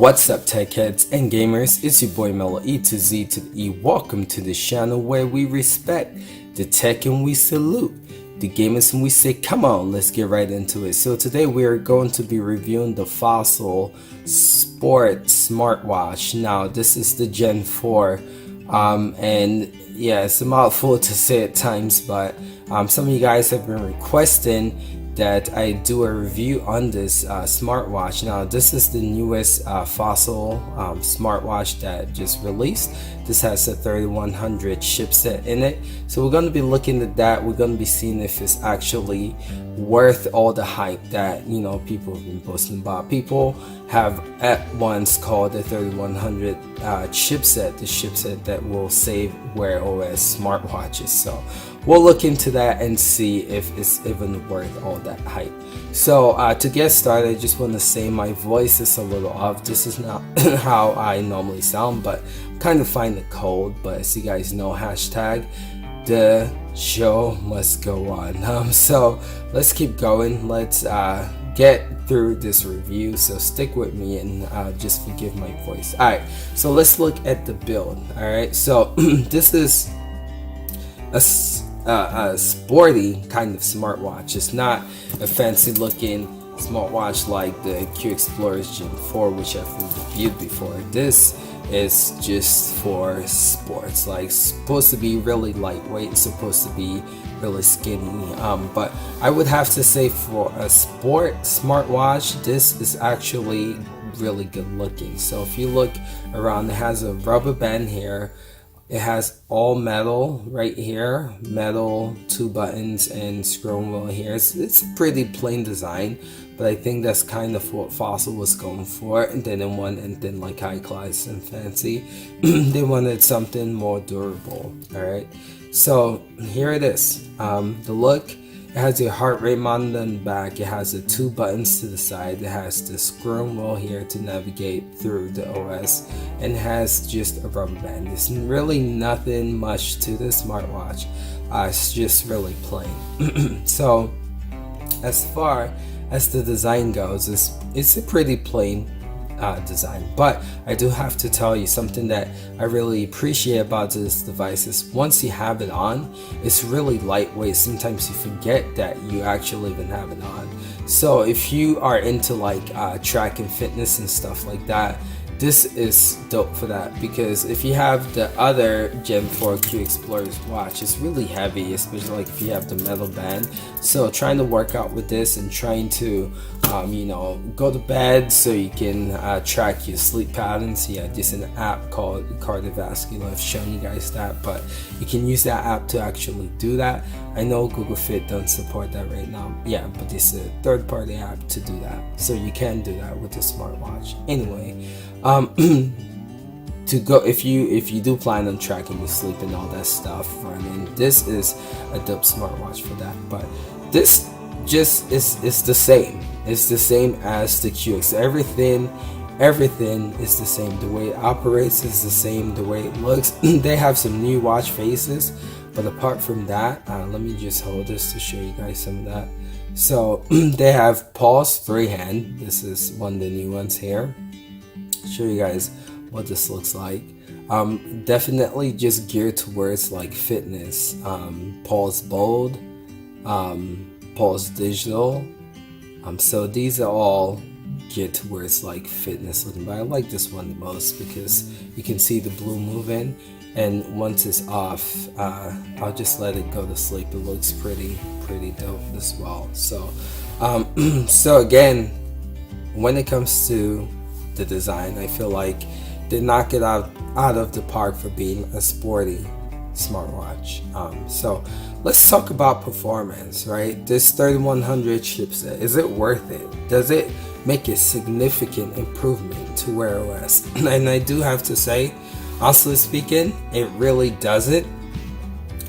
What's up, tech heads and gamers? It's your boy Mello, E to Z to the E. Welcome to the channel where we respect the tech and we salute the gamers and we say, come on, let's get right into it. So today we are going to be reviewing the Fossil Sport Smartwatch. Now this is the Gen 4 and yeah, it's a mouthful to say at times, but some of you guys have been requesting that I do a review on this smartwatch. Now this is the newest Fossil smartwatch that just released. This has a 3100 chipset in it, so we're going to be looking at that. We're going to be seeing if it's actually worth all the hype that people have been posting about. People have at once called the 3100 chipset the chipset that will save Wear OS smartwatches. So we'll look into that and see if it's even worth all that hype. So to get started, I just want to say my voice is a little off. This is not how I normally sound, but I'm kind of find the cold. But as you guys know, hashtag the show must go on. So let's keep going. Let's get through this review, so stick with me and just forgive my voice. Alright, so let's look at the build. Alright, so this is a sporty kind of smartwatch. It's not a fancy looking smartwatch like the Q Explorer's Gen 4, which I've reviewed before. This is just for sports, like supposed to be really lightweight, supposed to be really skinny, but I would have to say for a sport smartwatch, this is actually really good looking. So if you look around, it has a rubber band here. It has all metal right here, metal, 2 buttons and scroll wheel here. It's a pretty plain design, but I think that's kind of what Fossil was going for. And then in one, and then like high class and fancy, they wanted something more durable. All right, so here it is. The look. It has your heart rate monitor in the back. It has the 2 buttons to the side. It has the scroll wheel here to navigate through the OS, and it has just a rubber band. There's really nothing much to this smartwatch. It's just really plain. So as far as the design goes, it's a pretty plain design, but I do have to tell you something that I really appreciate about this device is once you have it on, it's really lightweight. Sometimes you forget that you actually even have it on. So if you are into like track and fitness and stuff like that, this is dope for that, because if you have the other Gen 4 Q Explorer's watch, it's really heavy, especially like if you have the metal band. So trying to work out with this and trying to go to bed so you can track your sleep patterns. Yeah, there's an app called Cardiovascular. I've shown you guys that, but you can use that app to actually do that. I know Google Fit don't support that right now, yeah, but it's a third-party app to do that, so you can do that with the smartwatch. Anyway, to go, if you do plan on tracking your sleep and all that stuff, running, this is a dope smartwatch for that. But this just is the same. It's the same as the QX. Everything is the same. The way it operates is the same. The way it looks. They have some new watch faces, but apart from that, let me just hold this to show you guys some of that. So they have pulse freehand. This is one of the new ones here. Show you guys what this looks like. Definitely just geared towards like fitness. Pulse bold, pulse digital. So these are all geared towards like fitness looking, but I like this one the most because you can see the blue moving, and once it's off, I'll just let it go to sleep. It looks pretty dope as well. So so again, when it comes to the design, I feel like they knock it out of the park for being a sporty smartwatch. So let's talk about performance, right? This 3100 chipset, is it worth it? Does it make a significant improvement to Wear OS? And I do have to say, honestly speaking, it really doesn't.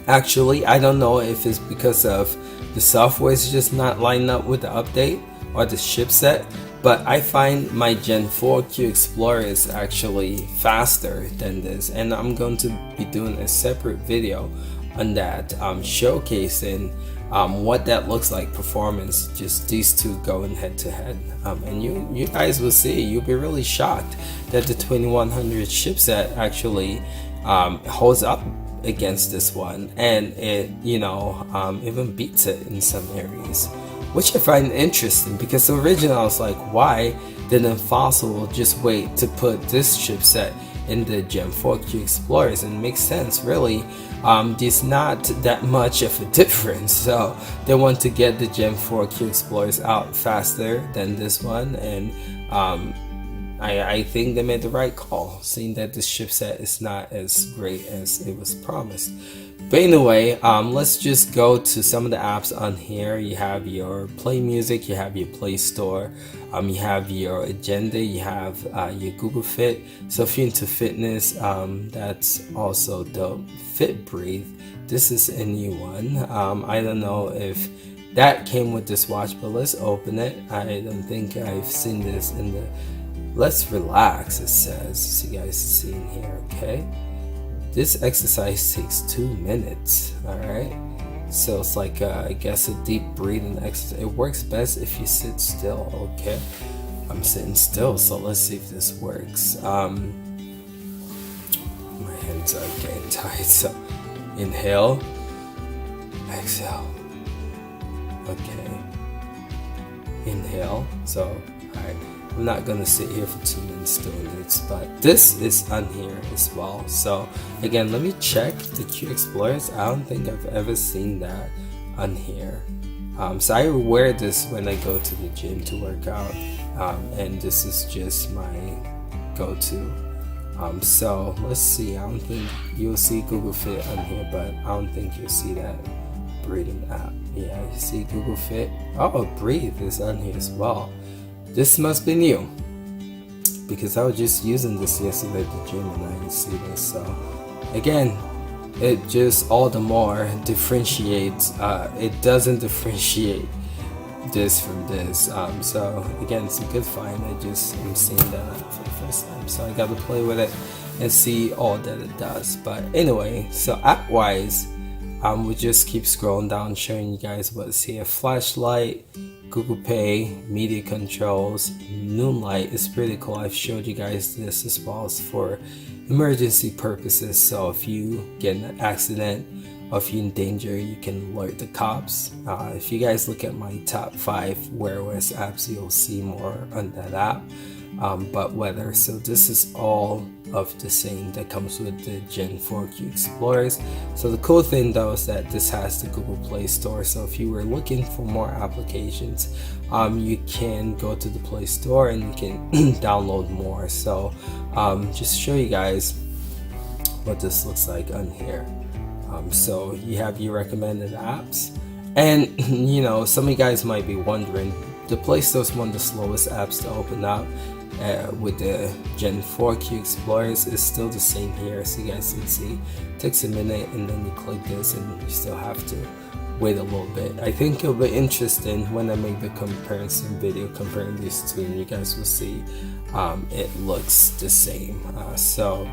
Actually, I don't know if it's because of the software is just not lining up with the update or the chipset, but I find my Gen 4 Q Explorer is actually faster than this, and I'm going to be doing a separate video on that, showcasing what that looks like performance, just these two going head to head, and you guys will see, you'll be really shocked that the 2100 chipset actually holds up against this one, and it even beats it in some areas, which I find interesting, because originally I was like, why didn't Fossil just wait to put this chipset in the Gen 4 Q Explorers? And it makes sense, really. There's not that much of a difference, so they want to get the Gen 4 Q Explorers out faster than this one, and I think they made the right call, seeing that this chipset is not as great as it was promised. But anyway, let's just go to some of the apps on here. You have your Play Music, you have your Play Store, you have your Agenda, you have your Google Fit. So if you're into fitness, that's also dope. Fit Breathe, this is a new one. I don't know if that came with this watch, but let's open it. I don't think I've seen this in the Let's Relax, it says, so you guys see in here. Okay, this exercise takes 2 minutes. All right, so it's like I guess a deep breathing exercise. It works best if you sit still. Okay, I'm sitting still, so let's see if this works. My hands are getting tight, so inhale, exhale. Okay, inhale. So all right, I'm not gonna sit here for 2 minutes doing this, but this is on here as well. So again, let me check the Q Explorers. I don't think I've ever seen that on here. So I wear this when I go to the gym to work out, and this is just my go-to. So let's see. I don't think you'll see Google Fit on here, but I don't think you'll see that breathing app. Yeah, you see Google Fit. Oh, Breathe is on here as well. This must be new, because I was just using this yesterday at the gym and I didn't see this. So again, it just all the more differentiates. It doesn't differentiate this from this. So again, it's a good find. I'm seeing that for the first time, so I got to play with it and see all that it does. But anyway, so app wise, we'll just keep scrolling down, showing you guys what's here. Flashlight, Google Pay, media controls, Moonlight is pretty cool. I've showed you guys this as well as for emergency purposes. So if you get in an accident or if you're in danger, you can alert the cops. If you guys look at my top 5 Wear OS apps, you'll see more on that app. But weather, so this is all of the same that comes with the Gen 4 Q Explorers. So the cool thing though is that this has the Google Play Store, so if you were looking for more applications, you can go to the Play Store and you can download more. So just show you guys what this looks like on here. So you have your recommended apps, and some of you guys might be wondering, the Play Store is one of the slowest apps to open up. With the Gen 4 Q Explorers, is still the same here, so you guys can see it takes a minute, and then you click this and you still have to wait a little bit. I think it'll be interesting when I make the comparison video comparing these two, and you guys will see it looks the same. So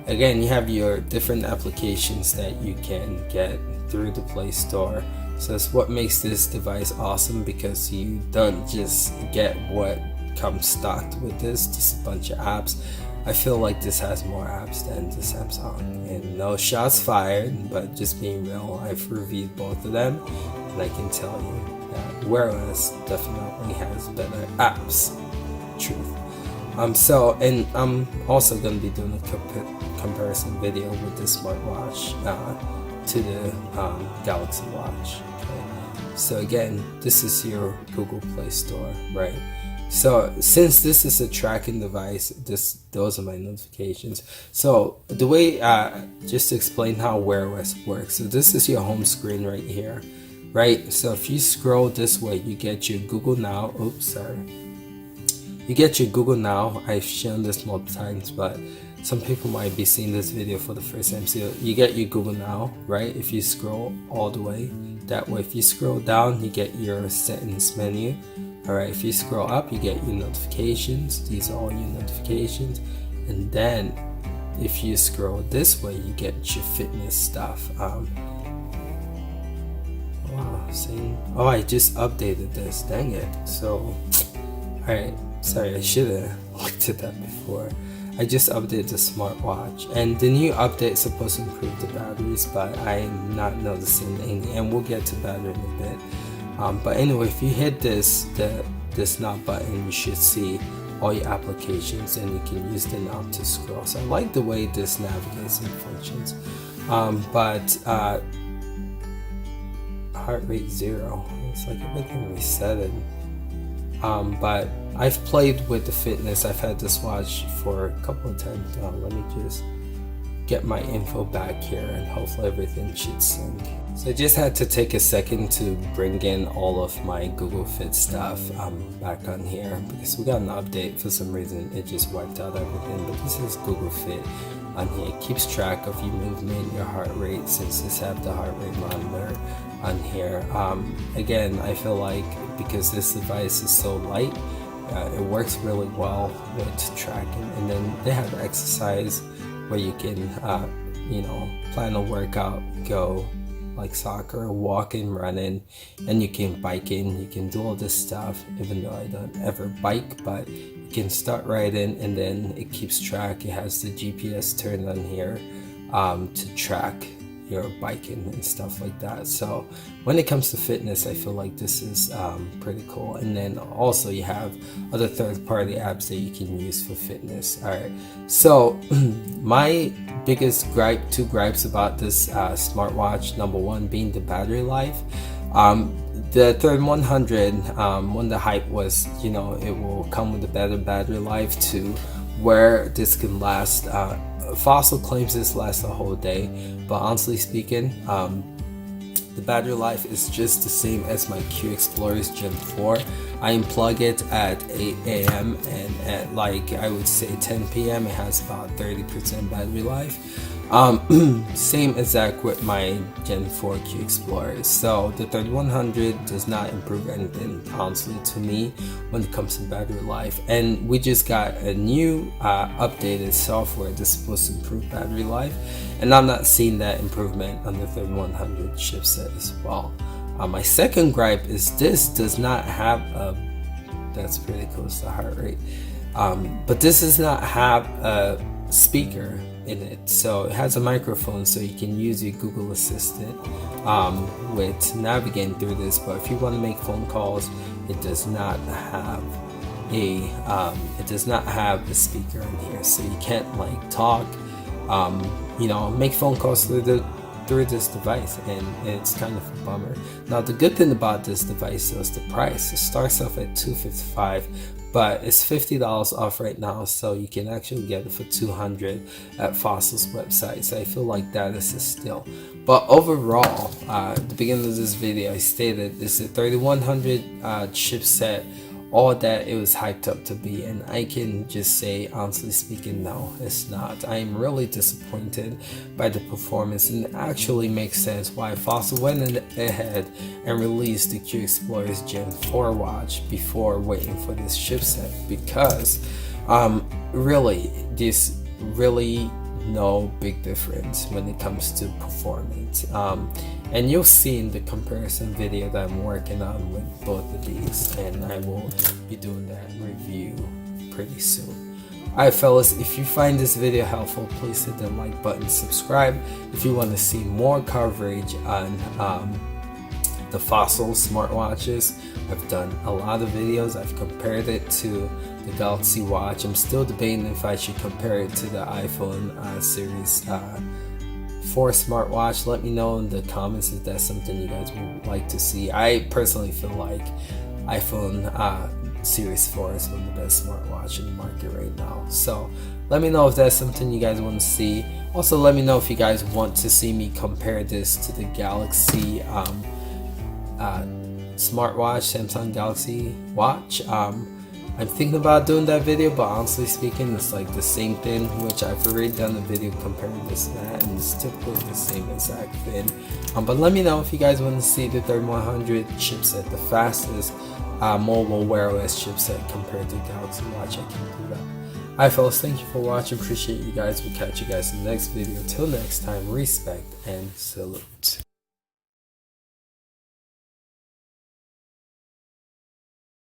again, you have your different applications that you can get through the Play Store. So that's what makes this device awesome, because you don't just get what comes stocked with this, just a bunch of apps. I feel like this has more apps than the Samsung, and no shots fired, but just being real, I've reviewed both of them and I can tell you that Wear OS definitely has better apps. Truth. So, and I'm also going to be doing a comparison video with the Smartwatch to the Galaxy Watch. Okay? So again, this is your Google Play Store, right? So since this is a tracking device, those are my notifications. So the way, just to explain how Wear OS works. So this is your home screen right here, right? So if you scroll this way, you get your Google Now. Oops, sorry. You get your Google Now. I've shown this multiple times, but some people might be seeing this video for the first time. So you get your Google Now, right? If you scroll all the way that way, if you scroll down, you get your settings menu. Alright, if you scroll up, you get your notifications. These are all your notifications. And then if you scroll this way, you get your fitness stuff. Wow, See? Oh, I just updated this. Dang it. So, alright. Sorry, I should have looked at that before. I just updated the smartwatch, and the new update is supposed to improve the batteries, but I'm not noticing any, and we'll get to battery in a bit. But anyway, if you hit this knob button, you should see all your applications, and you can use the knob to scroll. So I like the way this navigates and functions. Heart rate 0. It's like everything resetted. But I've played with the fitness. I've had this watch for a couple of times now. Let me just get my info back here, and hopefully everything should sync. So I just had to take a second to bring in all of my Google Fit stuff back on here, because we got an update. For some reason it just wiped out everything, but this is Google Fit on here. It keeps track of your movement, your heart rate, since this have the heart rate monitor on here. Again, I feel like because this device is so light, it works really well with tracking. And then they have exercise where you can plan a workout, go like soccer, walking, running, and you can biking. You can do all this stuff, even though I don't ever bike, but you can start riding, and then it keeps track. It has the GPS turned on here to track your biking and stuff like that. So when it comes to fitness, I feel like this is pretty cool. And then also you have other third-party apps that you can use for fitness. All right, so my biggest two gripes about this smartwatch, number one being the battery life. The 3100, when the hype was, it will come with a better battery life to where this can last. Fossil claims this lasts a whole day, but honestly speaking, the battery life is just the same as my Q Explorer's Gen 4. I unplug it at 8 a.m. and at I would say 10 p.m. it has about 30% battery life. Same exact with my Gen 4 Q Explorer. So the 3100 does not improve anything, honestly, to me when it comes to battery life. And we just got a new updated software that's supposed to improve battery life, and I'm not seeing that improvement on the 3100 chipset as well. My second gripe is this does not have that's pretty close to heart rate, but this does not have a speaker in it. So it has a microphone, so you can use your Google Assistant with navigating through this. But if you want to make phone calls, it does not have a speaker in here, so you can't talk, make phone calls through this device, and it's kind of a bummer. Now the good thing about this device is the price. It starts off at $255, but it's $50 off right now, so you can actually get it for $200 at Fossil's website. So I feel like that is a steal. But overall, at the beginning of this video, I stated it's a 3100 chipset, all that it was hyped up to be, and I can just say, honestly speaking, no, it's not. I am really disappointed by the performance, and it actually makes sense why Fossil went ahead and released the Q Explorer's Gen 4 watch before waiting for this chipset, because really no big difference when it comes to performance. And you'll see in the comparison video that I'm working on with both of these, and I will be doing that review pretty soon. Alright fellas, if you find this video helpful, please hit the like button, subscribe. If you want to see more coverage on the Fossil smartwatches, I've done a lot of videos. I've compared it to the Galaxy Watch. I'm still debating if I should compare it to the iPhone Series 4 smartwatch. Let me know in the comments if that's something you guys would like to see. I personally feel like iPhone Series 4 is one of the best smartwatch in the market right now. So let me know if that's something you guys want to see. Also, let me know if you guys want to see me compare this to the Galaxy smartwatch, Samsung Galaxy Watch. I'm thinking about doing that video, but honestly speaking, it's like the same thing, which I've already done a video comparing this and that, and it's typically the same exact thing. But let me know if you guys want to see the 3100 chipset, the fastest mobile Wear OS chipset compared to Galaxy Watch. I can do that. Alright fellas, thank you for watching. Appreciate you guys. We'll catch you guys in the next video. Till next time, respect and salute.